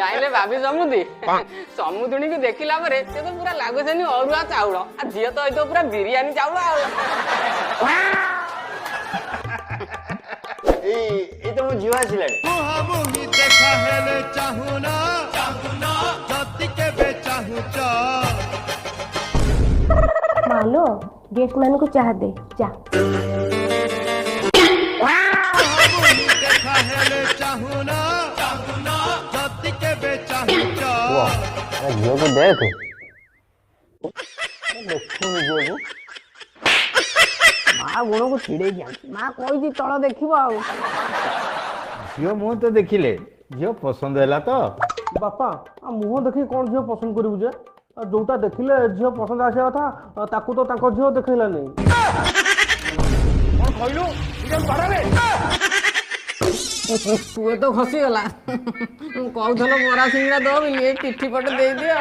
जाइले भाभी समुदी समुदुणी की देखिला परे से तो पूरा लागुसेनी अरुआ चाउल आ झियो तो तो पूरा बिरयानी चाउल ए तो मो जीवा आसिला मुहामुही देखा हेले चाहुना चाहुना जति के बे चाहुच मालो गेट मैन को चाह दे जा मुहामुही देखा हेले चाहुना चाहुना जति के बे चाहुच वाह झियो को देख देखो झियो को माँ गुण को चिड़े माँ कही तल देखिब आ झील मुह तो देखिले झील पसंद है तो बापा मुह देखी कौन झील पसंद करू जे जोटा देखिले झील पसंद आसा था ताकू तो ताको झील देखैला नहीं कौन कहलु इदम पड़ावे तू तो खसी गला कहूथलो बरा सिंगड़ा दो बिली पिठी पट दे दिया